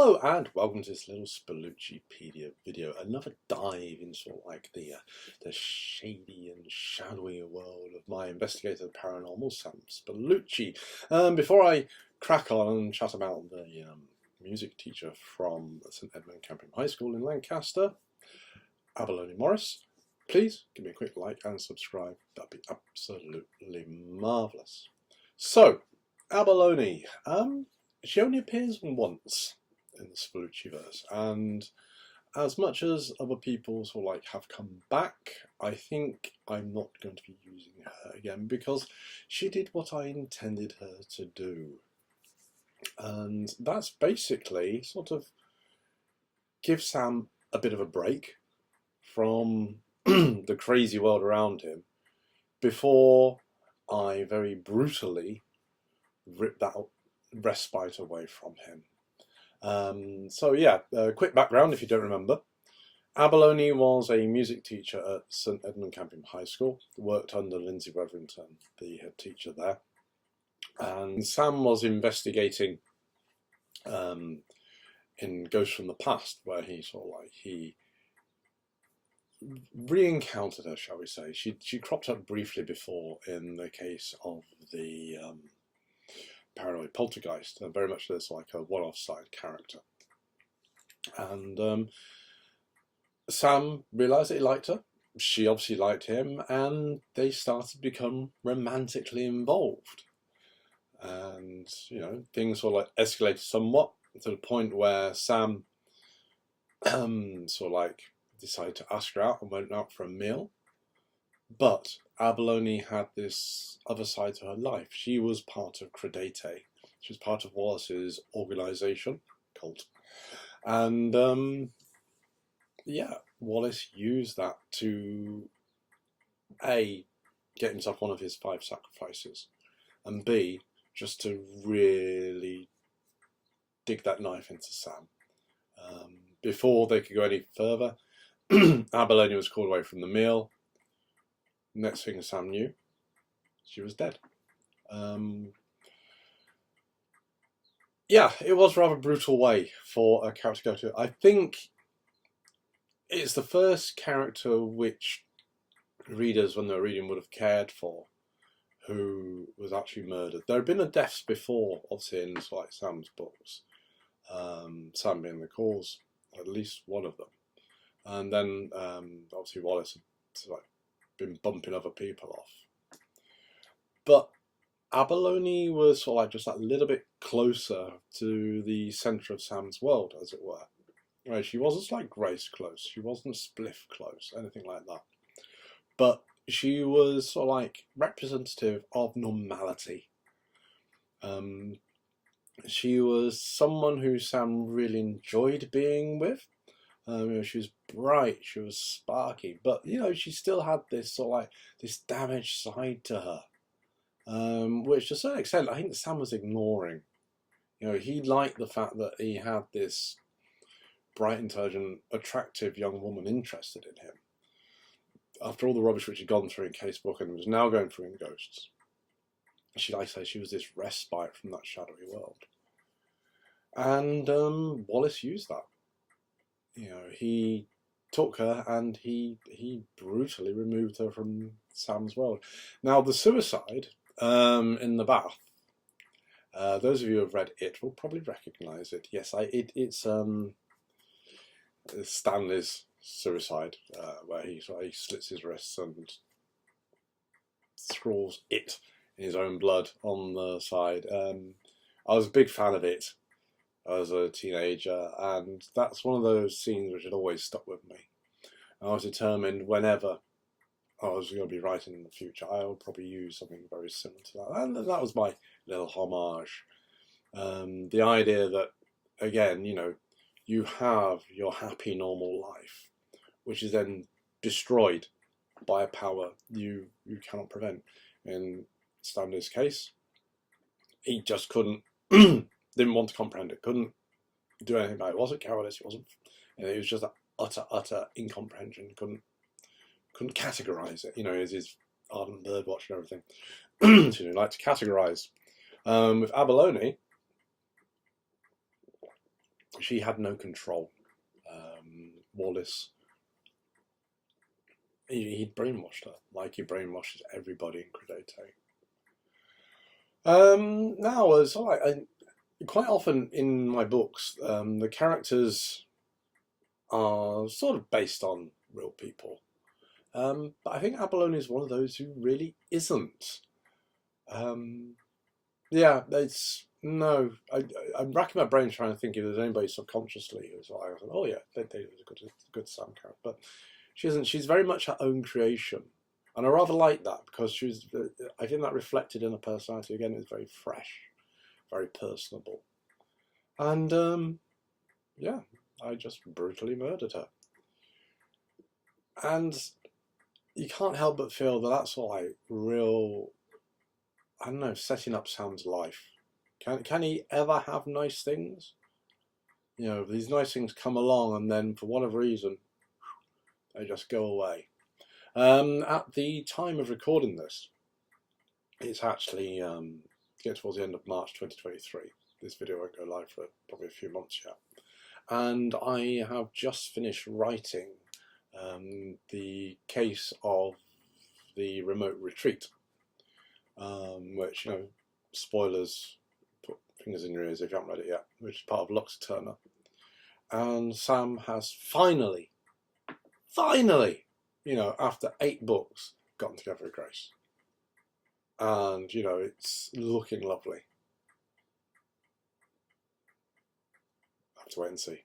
Hello and welcome to this little Spalluccipedia video. Another dive into sort of like the shady and shadowy world of my investigator paranormal, Sam Spallucci. Before I crack on and chat about the music teacher from St Edmund Campion High School in Lancaster, Abalone Morris, please give me a quick like and subscribe. That'd be absolutely marvellous. So, Abalone, she only appears once in the Spallucciverse, and as much as other people sort of like have come back, I think I'm not going to be using her again because she did what I intended her to do, and that's basically sort of give Sam a bit of a break from the crazy world around him before I very brutally rip that respite away from him. So yeah, quick background if you don't remember. Abalone was a music teacher at St Edmund Campion High School, worked under Lindsay Wetherington, the head teacher there. And Sam was investigating in Ghosts from the Past, where he re-encountered her, shall we say. She cropped up briefly before in the case of the paranoid poltergeist, very much this like a one-off side character. And Sam realised that he liked her, she obviously liked him, and they started to become romantically involved. And, you know, things sort of like escalated somewhat to the point where Sam sort of like decided to ask her out and went out for a meal. But Abalone had this other side to her life. She was part of Credete. She was part of Wallace's organisation, cult. And yeah, Wallace used that to A, get himself one of his 5 sacrifices, and B, just to really dig that knife into Sam. Before they could go any further, Abalone was called away from the meal. Next thing Sam knew, she was dead. Yeah, it was a rather brutal way for a character to go to. I think it's the first character which readers, when they were reading, would have cared for, who was actually murdered. There had been deaths before, obviously, in like Sam's books. Sam being the cause, at least one of them. And then, obviously, Wallace had like been bumping other people off. But Abalone was sort of like just that little bit closer to the centre of Sam's world, as it were. Right, she wasn't like Grace close, she wasn't Spliff close, anything like that. But she was sort of like representative of normality. She was someone who Sam really enjoyed being with. You know, she was bright, she was sparky, but you know, she still had this sort of like this damaged side to her, which to a certain extent I think Sam was ignoring. You know, he liked the fact that he had this bright, intelligent, attractive young woman interested in him. After all the rubbish which he'd gone through in Casebook and was now going through in Ghosts, like I say, she was this respite from that shadowy world. And Wallace used that. You know, he took her and he brutally removed her from Sam's world. Now, the suicide in the bath, those of you who have read it will probably recognise it. Yes, it's Stanley's suicide, where he slits his wrists and scrawls "it" in his own blood on the side. I was a big fan of it as a teenager, and that's one of those scenes which had always stuck with me. And I was determined whenever I was going to be writing in the future, I would probably use something very similar to that. And that was my little homage. The idea that, again, you know, you have your happy normal life, which is then destroyed by a power you cannot prevent. In Stanley's case, he just couldn't, didn't want to comprehend it, couldn't do anything about it. It wasn't cowardice, it wasn't, you know, it was just that utter incomprehension. Couldn't categorise it. You know, his ardent bird watching and everything. So he liked to categorise. With Abalone, she had no control. Wallace, he'd brainwashed her, like he brainwashes everybody in Credete. Now, as quite often in my books, the characters are sort of based on real people. But I think Abalone is one of those who really isn't. Yeah, it's no. I'm racking my brain trying to think if there's anybody subconsciously who's like, oh yeah, they was a good Sam character, but she isn't. She's very much her own creation, and I rather like that because she was. I think that reflected in her personality again. It's very fresh, very personable, and yeah, I just brutally murdered her, and you can't help but feel that that's like real. I don't know, setting up Sam's life. Can he ever have nice things? You know, these nice things come along and then for whatever reason, they just go away. At the time of recording this, it's actually get towards the end of March 2023. This video won't go live for probably a few months yet. And I have just finished writing the case of the remote retreat. Which, you know, spoilers, put fingers in your ears if you haven't read it yet, which is part of Lux Turner. And Sam has finally, you know, after 8 books, gotten together with Grace. And, you know, it's looking lovely. I have to wait and see.